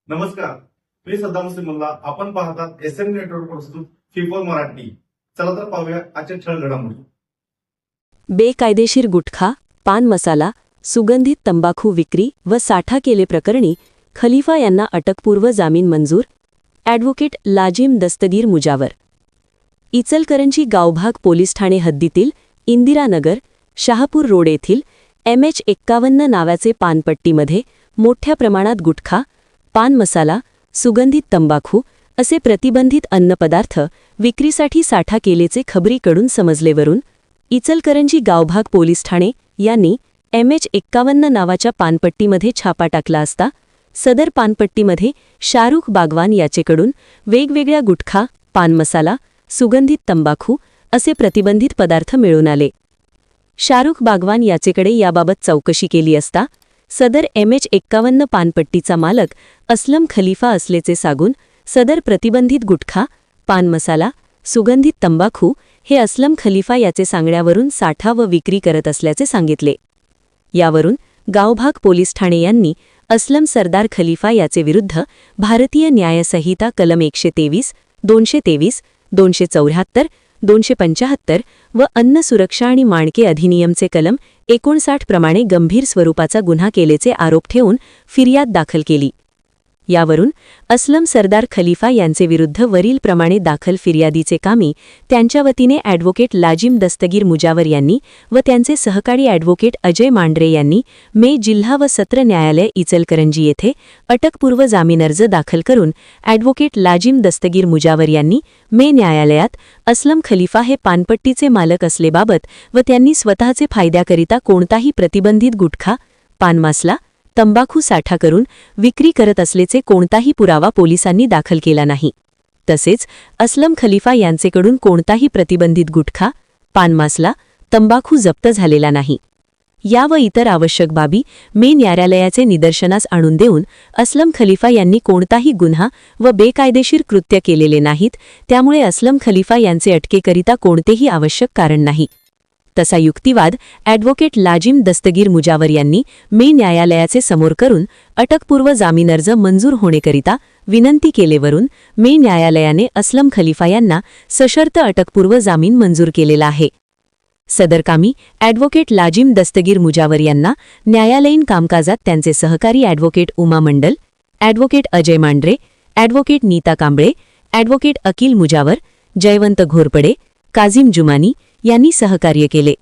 नमस्कार, मी सद्दाम मुस्लिमुल्ला. आपण पाहतात एसएम नेटवर्क प्रस्तुत फिफोल मराठी. चला तर पाहूया आजच्या ठळक घडामोडी. बेकायदेशीर गुटखा, पान मसाला, सुगंधित तंबाखू विक्री व साठा केलेप्रकरणी खलिफा यांना अटकपूर्व जामीन मंजूर. ॲडव्होकेट लाजिम दस्तगीर मुजावर. इचलकरंजी गावभाग पोलीस ठाणे हद्दीतील इंदिरानगर, शहापूर रोड येथील MH51 नावाचे पानपट्टीमध्ये मोठ्या प्रमाणात गुटखा, पान मसाला, सुगंधित तंबाखू असे प्रतिबंधित अन्नपदार्थ विक्रीसाठी साठा केल्याचे खबरीकडून समजलेवरून इचलकरंजी गावभाग पोलीस ठाणे यांनी MH51 नावाच्या पानपट्टीमध्ये छापा टाकला असता सदर पानपट्टीमध्ये शाहरुख बागवान याचेकडून वेगवेगळ्या गुटखा, पान मसाला, सुगंधित तंबाखू असे प्रतिबंधित पदार्थ मिळून आले. शाहरुख बागवान याचेकडे याबाबत चौकशी केली असता सदर MH51 पानपट्टीचा मालक असलम खलिफा असल्याचे सांगून सदर प्रतिबंधित गुटखा, पान मसाला, सुगंधित तंबाखू हे असलम खलिफा याचे सांगण्यावरून साठा व विक्री करत असल्याचे सांगितले. यावरून गावभाग पोलीस ठाणे यांनी असलम सरदार खलिफा याचे विरुद्ध भारतीय न्यायसंहिता कलम 123, 223, 274, 275 व अन्न सुरक्षा आणि माणके अधिनियमचे कलम 59 प्रमाणे गंभीर स्वरूपाचा गुन्हा केल्याचे आरोप ठेवून फिर्याद दाखल केली. यावरून असलम सरदार खलिफा यांचे विरुद्ध वरीलप्रमाणे दाखल फिर्यादीचे कामी त्यांच्या वतीने ॲडव्होकेट लाजिम दस्तगीर मुजावर यांनी व त्यांचे सहकारी ॲडव्होकेट अजय मांढरे यांनी मे जिल्हा व सत्र न्यायालय इचलकरंजी येथे अटकपूर्व जामीन अर्ज दाखल करून ॲडव्होकेट लाजिम दस्तगीर मुजावर यांनी मे न्यायालयात असलम खलिफा हे पानपट्टीचे मालक असलेबाबत व त्यांनी स्वतःचे फायद्याकरिता कोणताही प्रतिबंधित गुटखा, पान मसाला, तंबाखू साठा करून विक्री करत असल्याचे कोणताही पुरावा पोलिसांनी दाखल केला नाही. तसेच असलम खलिफा यांचेकडून कोणताही प्रतिबंधित गुटखा, पान मसाला, तंबाखू जप्त झालेला नाही. या व इतर आवश्यक बाबी मे न्यायालयाचे निदर्शनास आणून देऊन असलम खलिफा यांनी कोणताही गुन्हा व बेकायदेशीर कृत्य केलेले नाहीत, त्यामुळे असलम खलिफा यांचे अटकेकरिता कोणतेही आवश्यक कारण नाही. तसा युक्तिवाद ॲडव्होकेट लाजिम दस्तगीर मुजावर यांनी मे न्यायालयाचे समोर करून अटकपूर्व जामीन अर्ज मंजूर होणेकरिता विनंती केलेवरून मे न्यायालयाने असलम खलिफा यांना सशर्त अटकपूर्व जामीन मंजूर केलेला आहे. सदर कामी ॲडव्होकेट लाजिम दस्तगीर मुजावर यांना न्यायालयीन कामकाजात त्यांचे सहकारी advocate Uma Mandal, advocate Ajay Mandhare, advocate Neeta Kamble, advocate Akil Mujawar, Jaywant Ghorpade, Kazim Jumani यांनी सहकार्य केले.